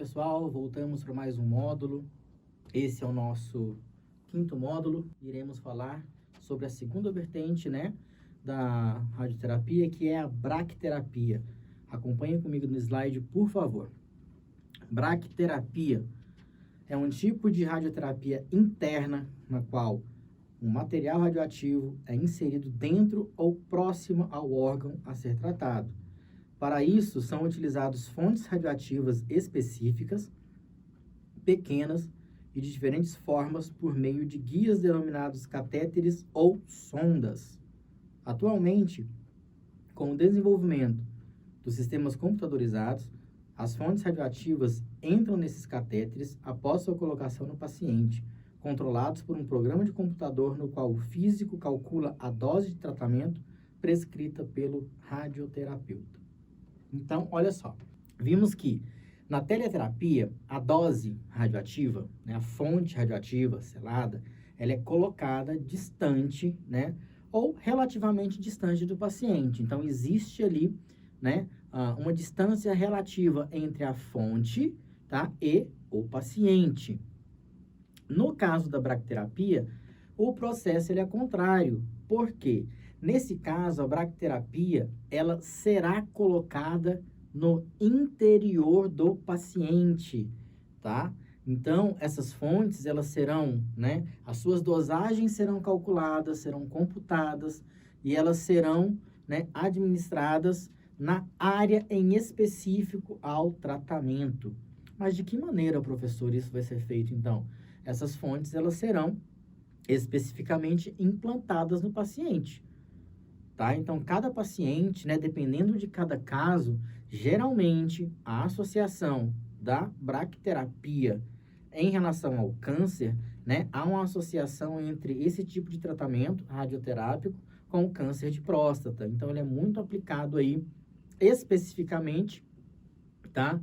pessoal, voltamos para mais um módulo. Esse é o nosso quinto módulo. Iremos falar sobre a segunda vertente, da radioterapia, que é a braquiterapia. Acompanhe comigo no slide, por favor. Braquiterapia é um tipo de radioterapia interna na qual um material radioativo é inserido dentro ou próximo ao órgão a ser tratado. Para isso, são utilizadas fontes radioativas específicas, pequenas e de diferentes formas por meio de guias denominados catéteres ou sondas. Atualmente, com o desenvolvimento dos sistemas computadorizados, as fontes radioativas entram nesses catéteres após sua colocação no paciente, controlados por um programa de computador no qual o físico calcula a dose de tratamento prescrita pelo radioterapeuta. Então, olha só, vimos que na teleterapia, a dose radioativa, a fonte radioativa selada, ela é colocada distante, ou relativamente distante do paciente. Então, existe ali, uma distância relativa entre a fonte, e o paciente. No caso da braquiterapia, o processo ele é contrário. Por quê? Nesse caso, a braquiterapia, ela será colocada no interior do paciente, tá? Então, essas fontes, elas serão, as suas dosagens serão calculadas, serão computadas e elas serão, administradas na área em específico ao tratamento. Mas de que maneira, professor, isso vai ser feito, então? Essas fontes, elas serão especificamente implantadas no paciente. Tá? Então, cada paciente, dependendo de cada caso, geralmente a associação da braquiterapia em relação ao câncer, há uma associação entre esse tipo de tratamento radioterápico com o câncer de próstata. Então, ele é muito aplicado aí especificamente, tá?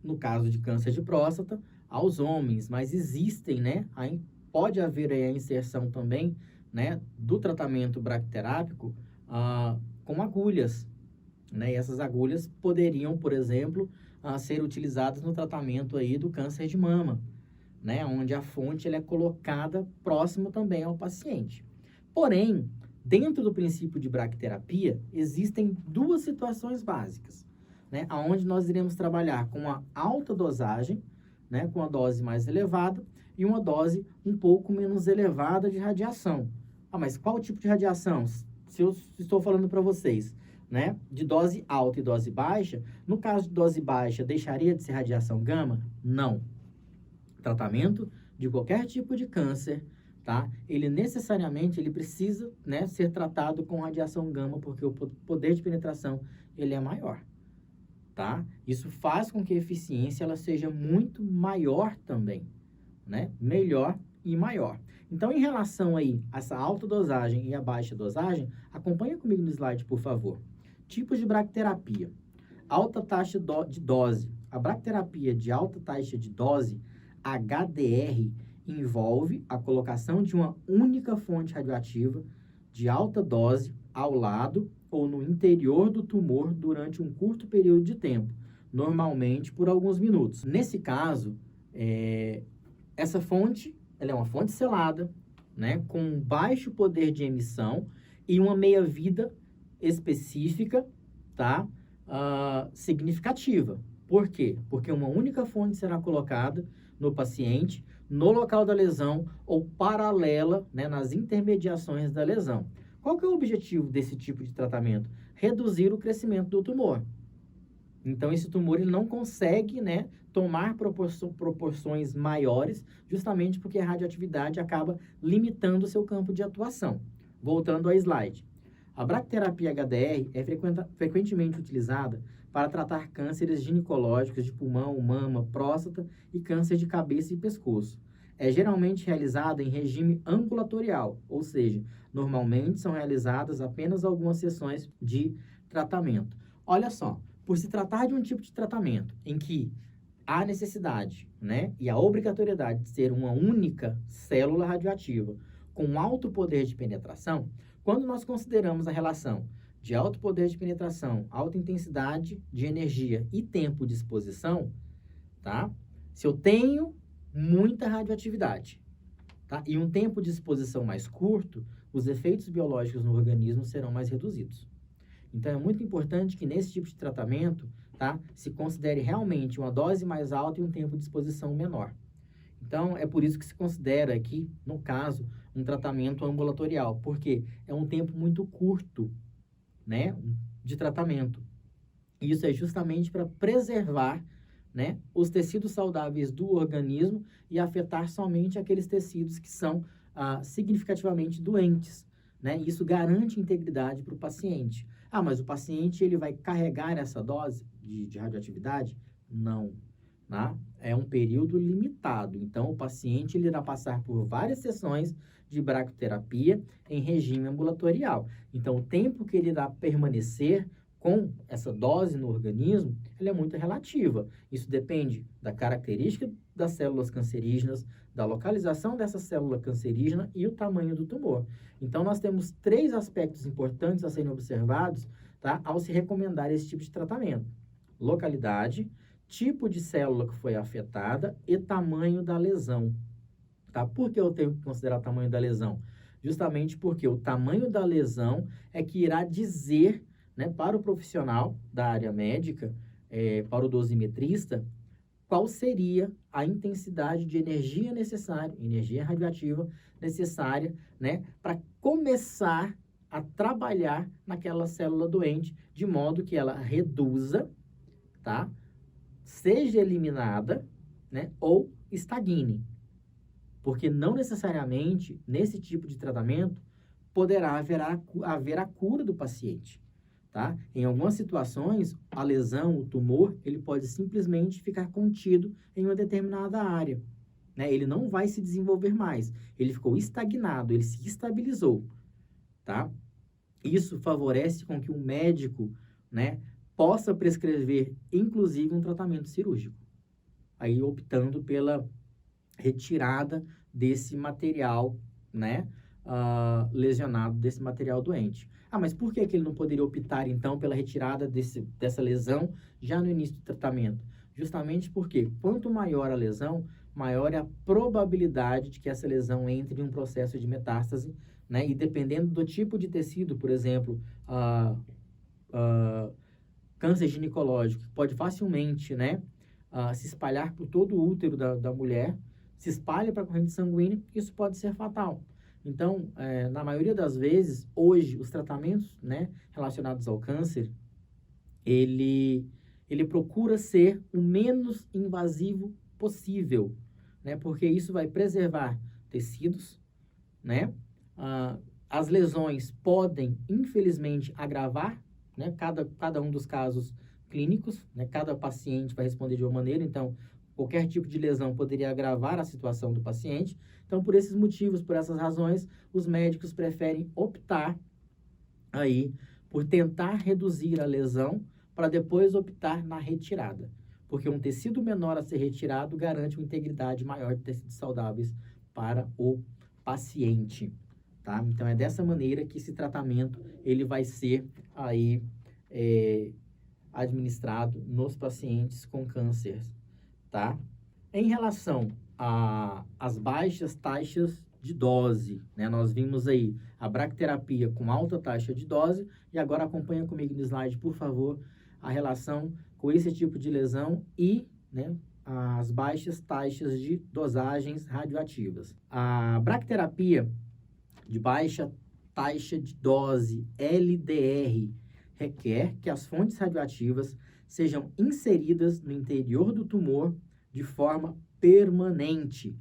No caso de câncer de próstata, aos homens, mas existem, aí pode haver aí a inserção também, do tratamento braquiterápico com agulhas, e essas agulhas poderiam, por exemplo, ser utilizadas no tratamento aí do câncer de mama, onde a fonte ela é colocada próximo também ao paciente. Porém, dentro do princípio de braquiterapia, existem duas situações básicas, onde nós iremos trabalhar com a alta dosagem, com a dose mais elevada, e uma dose um pouco menos elevada de radiação. Mas qual tipo de radiação? Se eu estou falando para vocês, de dose alta e dose baixa, no caso de dose baixa, deixaria de ser radiação gama? Não. Tratamento de qualquer tipo de câncer, ele necessariamente precisa, ser tratado com radiação gama, porque o poder de penetração ele é maior. Isso faz com que a eficiência ela seja muito maior também, melhor e maior. Então, em relação aí a essa alta dosagem e a baixa dosagem, acompanha comigo no slide, por favor. Tipos de braquiterapia. Alta taxa de dose. A braquiterapia de alta taxa de dose, HDR, envolve a colocação de uma única fonte radioativa de alta dose ao lado ou no interior do tumor durante um curto período de tempo, normalmente por alguns minutos. Nesse caso, essa fonte, ela é uma fonte selada, com baixo poder de emissão e uma meia-vida específica, significativa. Por quê? Porque uma única fonte será colocada no paciente, no local da lesão ou paralela, nas intermediações da lesão. Qual que é o objetivo desse tipo de tratamento? Reduzir o crescimento do tumor. Então, esse tumor ele não consegue, tomar proporções maiores, justamente porque a radioatividade acaba limitando o seu campo de atuação. Voltando ao slide. A braquiterapia HDR é frequentemente utilizada para tratar cânceres ginecológicos de pulmão, mama, próstata e câncer de cabeça e pescoço. É geralmente realizada em regime ambulatorial, ou seja, normalmente são realizadas apenas algumas sessões de tratamento. Olha só, por se tratar de um tipo de tratamento em que há necessidade, e a obrigatoriedade de ser uma única célula radioativa com alto poder de penetração, quando nós consideramos a relação de alto poder de penetração, alta intensidade de energia e tempo de exposição, tá? Se eu tenho muita radioatividade, tá? E um tempo de exposição mais curto, os efeitos biológicos no organismo serão mais reduzidos. Então, é muito importante que nesse tipo de tratamento, tá, se considere realmente uma dose mais alta e um tempo de exposição menor. Então, é por isso que se considera aqui, no caso, um tratamento ambulatorial, porque é um tempo muito curto, né, de tratamento. E isso é justamente para preservar, né, os tecidos saudáveis do organismo e afetar somente aqueles tecidos que são significativamente doentes, né? Isso garante integridade para o paciente. Ah, mas o paciente ele vai carregar essa dose de radioatividade? Não, tá? É um período limitado. Então, o paciente ele irá passar por várias sessões de bractoterapia em regime ambulatorial. Então, o tempo que ele irá permanecer com essa dose no organismo, ela é muito relativa. Isso depende da característica das células cancerígenas, da localização dessa célula cancerígena e o tamanho do tumor. Então, nós temos 3 aspectos importantes a serem observados, tá, ao se recomendar esse tipo de tratamento: localidade, tipo de célula que foi afetada e tamanho da lesão. Tá? Por que eu tenho que considerar o tamanho da lesão? Justamente porque o tamanho da lesão é que irá dizer, né, para o profissional da área médica, para o dosimetrista, qual seria a intensidade de energia necessária, energia radioativa necessária, né, para começar a trabalhar naquela célula doente, de modo que ela reduza, tá, seja eliminada, né, ou estagne. Porque não necessariamente, nesse tipo de tratamento, poderá haver a cura do paciente, tá? Em algumas situações, a lesão, o tumor, ele pode simplesmente ficar contido em uma determinada área, né? Ele não vai se desenvolver mais. Ele ficou estagnado, ele se estabilizou, tá? Isso favorece com que o médico, né, possa prescrever, inclusive, um tratamento cirúrgico. Aí, optando pela retirada desse material, né, lesionado, desse material doente. Ah, mas por que que ele não poderia optar, então, pela retirada dessa lesão já no início do tratamento? Justamente porque quanto maior a lesão, maior é a probabilidade de que essa lesão entre em um processo de metástase, né, e dependendo do tipo de tecido, por exemplo, câncer ginecológico, pode facilmente, né, se espalhar por todo o útero da mulher, se espalha para a corrente sanguínea, isso pode ser fatal. Então, na maioria das vezes, hoje, os tratamentos, né, relacionados ao câncer, ele procura ser o menos invasivo possível, né, porque isso vai preservar tecidos, né, as lesões podem, infelizmente, agravar, né, cada um dos casos clínicos, né, cada paciente vai responder de uma maneira, então, qualquer tipo de lesão poderia agravar a situação do paciente. Então, por esses motivos, por essas razões, os médicos preferem optar aí por tentar reduzir a lesão para depois optar na retirada. Porque um tecido menor a ser retirado garante uma integridade maior de tecidos saudáveis para o paciente, tá? Então, é dessa maneira que esse tratamento ele vai ser aí administrado nos pacientes com câncer, tá? Em relação às baixas taxas de dose, né? Nós vimos aí a bracterapia com alta taxa de dose e agora acompanha comigo no slide, por favor, a relação com esse tipo de lesão e, né, as baixas taxas de dosagens radioativas. A bracterapia de baixa taxa de dose, LDR, requer que as fontes radioativas sejam inseridas no interior do tumor de forma permanente.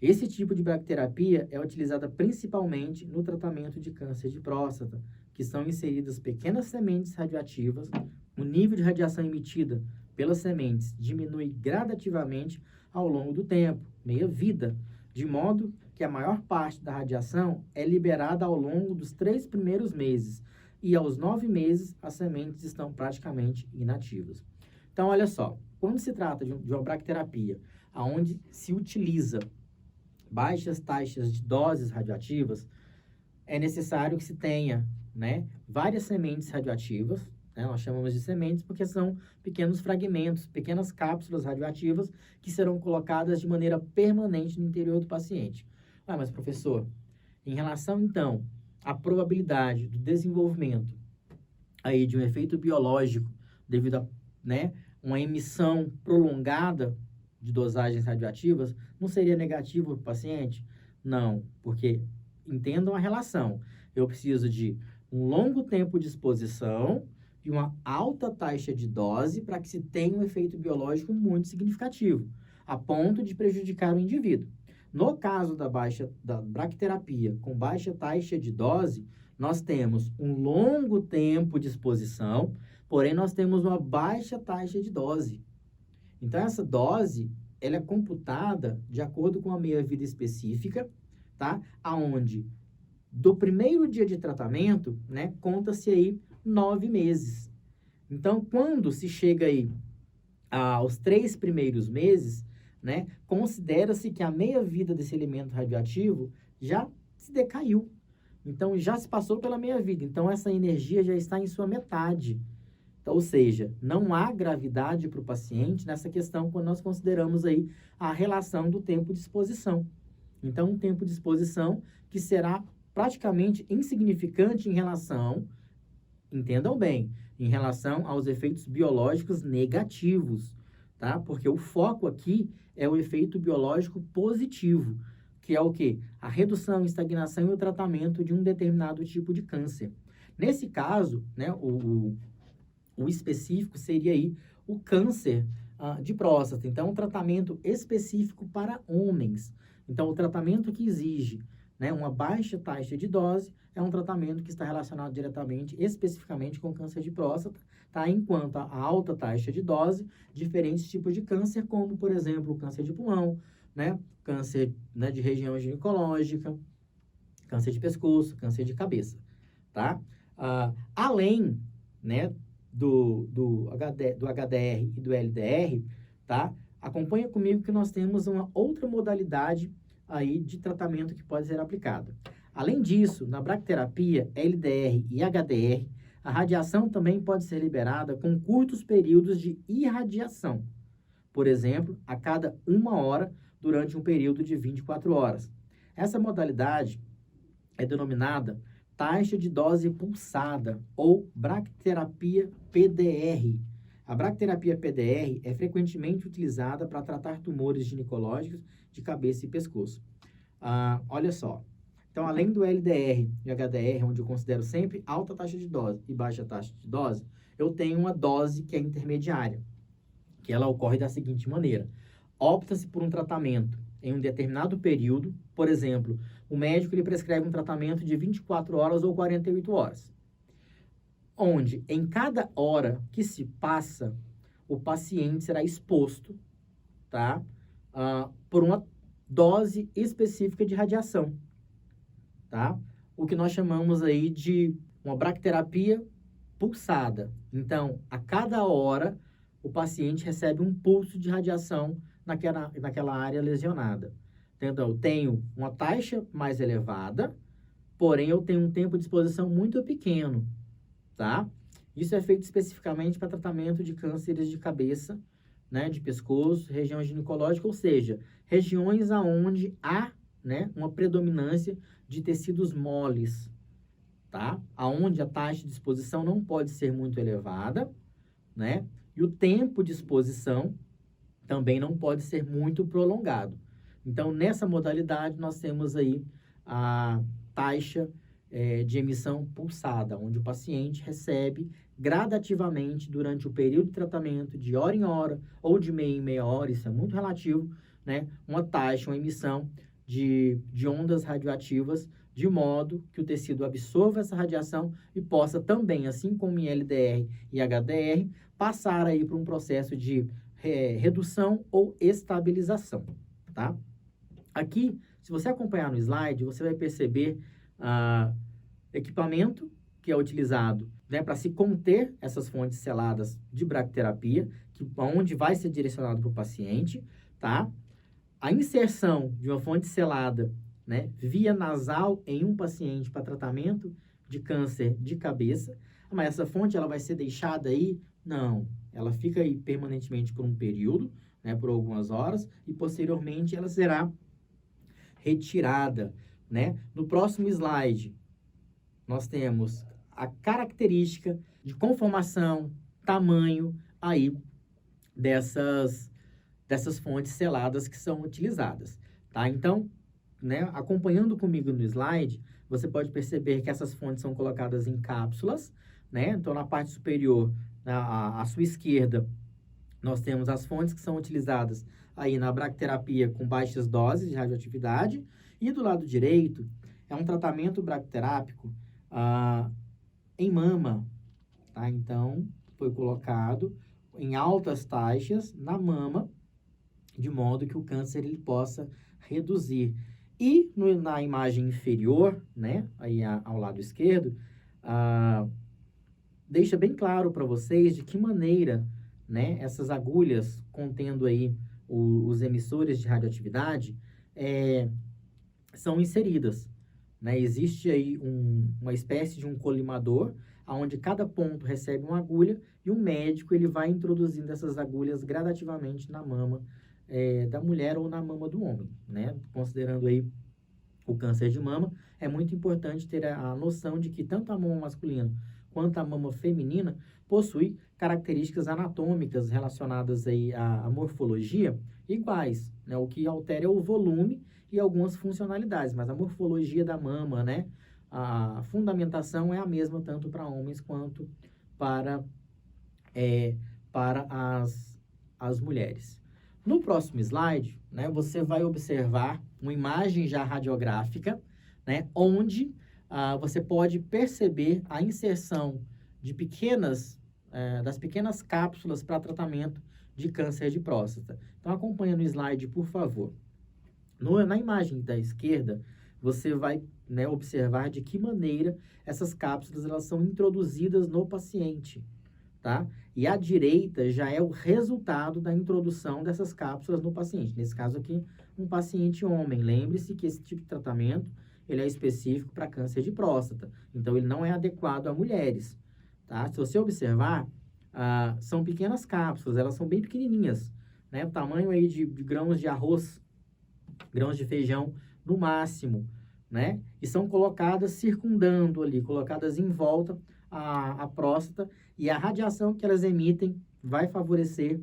Esse tipo de bracterapia é utilizada principalmente no tratamento de câncer de próstata, que são inseridas pequenas sementes radioativas. O nível de radiação emitida pelas sementes diminui gradativamente ao longo do tempo, meia-vida, de modo que a maior parte da radiação é liberada ao longo dos 3 primeiros meses, e aos 9 meses as sementes estão praticamente inativas. Então, olha só, quando se trata de uma bracterapia, onde se utiliza baixas taxas de doses radioativas, é necessário que se tenha, né, várias sementes radioativas, né? Nós chamamos de sementes porque são pequenos fragmentos, pequenas cápsulas radioativas que serão colocadas de maneira permanente no interior do paciente. Ah, mas professor, em relação, então, à probabilidade do desenvolvimento aí de um efeito biológico devido a, né, uma emissão prolongada de dosagens radioativas, não seria negativo para o paciente? Não, porque entendam a relação. Eu preciso de um longo tempo de exposição e uma alta taxa de dose para que se tenha um efeito biológico muito significativo, a ponto de prejudicar o indivíduo. No caso da bracterapia com baixa taxa de dose, nós temos um longo tempo de exposição, porém nós temos uma baixa taxa de dose. Então, essa dose, ela é computada de acordo com uma meia-vida específica, tá? Aonde, do primeiro dia de tratamento, né, conta-se aí 9 meses. Então, quando se chega aí aos 3 primeiros meses, né, considera-se que a meia-vida desse elemento radioativo já se decaiu. Então, já se passou pela meia-vida. Então, essa energia já está em sua metade. Então, ou seja, não há gravidade para o paciente nessa questão quando nós consideramos aí a relação do tempo de exposição. Então, um tempo de exposição que será praticamente insignificante em relação, entendam bem, em relação aos efeitos biológicos negativos, tá? Porque o foco aqui é o efeito biológico positivo, que é o quê? A redução, estagnação e o tratamento de um determinado tipo de câncer. Nesse caso, né, o específico seria aí o câncer de próstata. Então, um tratamento específico para homens. Então, o tratamento que exige, né, uma baixa taxa de dose é um tratamento que está relacionado diretamente, especificamente com câncer de próstata, tá? Enquanto a alta taxa de dose, diferentes tipos de câncer, como, por exemplo, o câncer de pulmão, né, câncer, né, de região ginecológica, câncer de pescoço, câncer de cabeça, tá? Além, né, do HDR e do LDR, tá? Acompanha comigo que nós temos uma outra modalidade aí de tratamento que pode ser aplicada. Além disso, na bracterapia, LDR e HDR, a radiação também pode ser liberada com curtos períodos de irradiação. Por exemplo, a cada 1 hora durante um período de 24 horas. Essa modalidade é denominada taxa de dose pulsada ou bracterapia PDR. A bracterapia PDR é frequentemente utilizada para tratar tumores ginecológicos de cabeça e pescoço. Olha só. Então, além do LDR e HDR, onde eu considero sempre alta taxa de dose e baixa taxa de dose, eu tenho uma dose que é intermediária, que ela ocorre da seguinte maneira. Opta-se por um tratamento em um determinado período, por exemplo, o médico ele prescreve um tratamento de 24 horas ou 48 horas, onde em cada hora que se passa, o paciente será exposto, tá, por uma dose específica de radiação, tá? O que nós chamamos aí de uma bracterapia pulsada. Então, a cada hora, o paciente recebe um pulso de radiação naquela área lesionada. Então, eu tenho uma taxa mais elevada, porém eu tenho um tempo de exposição muito pequeno, tá? Isso é feito especificamente para tratamento de cânceres de cabeça, né, de pescoço, região ginecológica, ou seja, regiões aonde há, né, uma predominância de tecidos moles, tá? Aonde a taxa de exposição não pode ser muito elevada, né? E o tempo de exposição também não pode ser muito prolongado. Então, nessa modalidade, nós temos aí a taxa de emissão pulsada, onde o paciente recebe gradativamente durante o período de tratamento, de hora em hora ou de meia em meia hora, isso é muito relativo, né? Uma taxa, uma emissão de ondas radioativas, de modo que o tecido absorva essa radiação e possa também, assim como em LDR e HDR, passar aí por um processo de redução ou estabilização, tá? Aqui, se você acompanhar no slide, você vai perceber equipamento que é utilizado, né, para se conter essas fontes seladas de bracterapia, onde vai ser direcionado para o paciente, tá? A inserção de uma fonte selada, né, via nasal em um paciente para tratamento de câncer de cabeça. Mas essa fonte, ela vai ser deixada aí? Não, ela fica aí permanentemente por um período, né, por algumas horas, e posteriormente ela será retirada, né? No próximo slide, nós temos a característica de conformação, tamanho aí dessas fontes seladas que são utilizadas, tá? Então, né, acompanhando comigo no slide, você pode perceber que essas fontes são colocadas em cápsulas, né? Então, na parte superior, à sua esquerda, nós temos as fontes que são utilizadas aí na bracterapia com baixas doses de radioatividade, e do lado direito é um tratamento bracterápico em mama, tá? Então, foi colocado em altas taxas na mama, de modo que o câncer ele possa reduzir. E na imagem inferior, né, aí ao lado esquerdo, deixa bem claro para vocês de que maneira, né, essas agulhas contendo aí os emissores de radioatividade são inseridas, né? Existe aí uma espécie de um colimador, onde cada ponto recebe uma agulha e um médico ele vai introduzindo essas agulhas gradativamente na mama da mulher ou na mama do homem, né? Considerando aí o câncer de mama, é muito importante ter a noção de que tanto a mama masculina quanto a mama feminina possui características anatômicas relacionadas aí à morfologia iguais, né? O que altera é o volume e algumas funcionalidades, mas a morfologia da mama, né? A fundamentação é a mesma tanto para homens quanto para as mulheres. No próximo slide, né, você vai observar uma imagem já radiográfica, né, onde você pode perceber a inserção de das pequenas cápsulas para tratamento de câncer de próstata. Então, acompanha no slide, por favor. Na imagem da esquerda, você vai, né, observar de que maneira essas cápsulas elas são introduzidas no paciente, tá? E à direita já é o resultado da introdução dessas cápsulas no paciente. Nesse caso aqui, um paciente homem. Lembre-se que esse tipo de tratamento, ele é específico para câncer de próstata. Então, ele não é adequado a mulheres, tá? Se você observar, são pequenas cápsulas, elas são bem pequenininhas, né? O tamanho aí de grãos de arroz, grãos de feijão, no máximo, né? E são colocadas circundando ali, colocadas em volta a próstata, e a radiação que elas emitem vai favorecer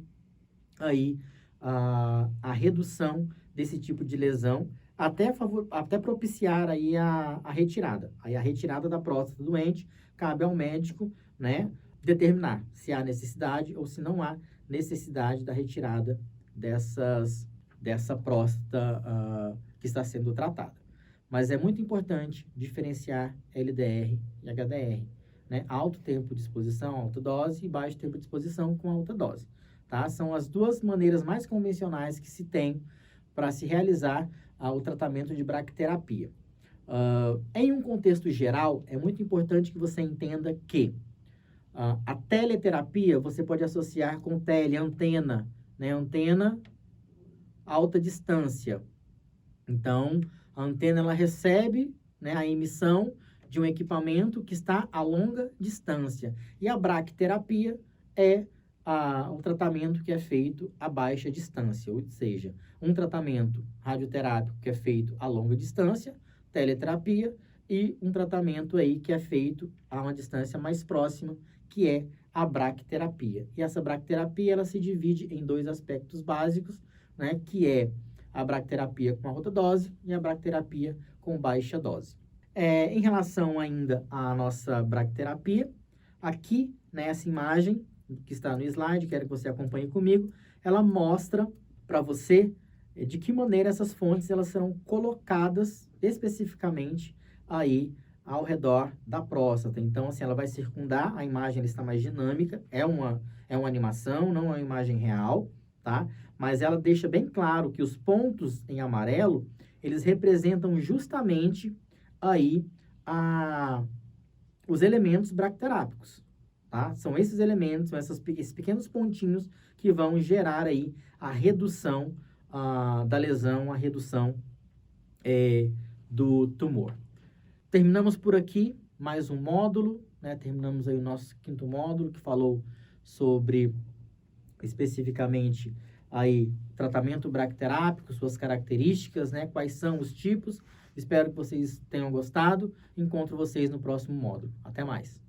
aí a redução desse tipo de lesão, até propiciar aí a retirada. Aí a retirada da próstata doente cabe ao médico, né, determinar se há necessidade ou se não há necessidade da retirada dessa próstata que está sendo tratada. Mas é muito importante diferenciar LDR e HDR, né? Alto tempo de exposição, alta dose, e baixo tempo de exposição com alta dose, tá? São as duas maneiras mais convencionais que se tem para se realizar o tratamento de bracterapia. Em um contexto geral, é muito importante que você entenda que a teleterapia você pode associar com antena, né? Antena alta distância. Então, a antena ela recebe, né, a emissão de um equipamento que está a longa distância. E a bracterapia é o tratamento que é feito a baixa distância, ou seja, um tratamento radioterápico que é feito a longa distância, teleterapia, e um tratamento aí que é feito a uma distância mais próxima, que é a bracterapia. E essa bracterapia ela se divide em dois aspectos básicos, né, que é a bracterapia com alta dose e a bracterapia com baixa dose. Em relação ainda à nossa bracterapia, aqui nessa imagem que está no slide, quero que você acompanhe comigo, ela mostra para você de que maneira essas fontes elas serão colocadas especificamente aí ao redor da próstata. Então, assim, ela vai circundar, a imagem ela está mais dinâmica, é uma animação, não é uma imagem real, tá? Mas ela deixa bem claro que os pontos em amarelo, eles representam justamente aí os elementos bracterápicos, tá? São esses elementos, esses pequenos pontinhos que vão gerar aí a redução da lesão, a redução do tumor. Terminamos por aqui, mais um módulo, né? Terminamos aí o nosso 5º módulo, que falou sobre, especificamente, aí, tratamento bracterápico, suas características, né? Quais são os tipos. Espero que vocês tenham gostado. Encontro vocês no próximo módulo. Até mais!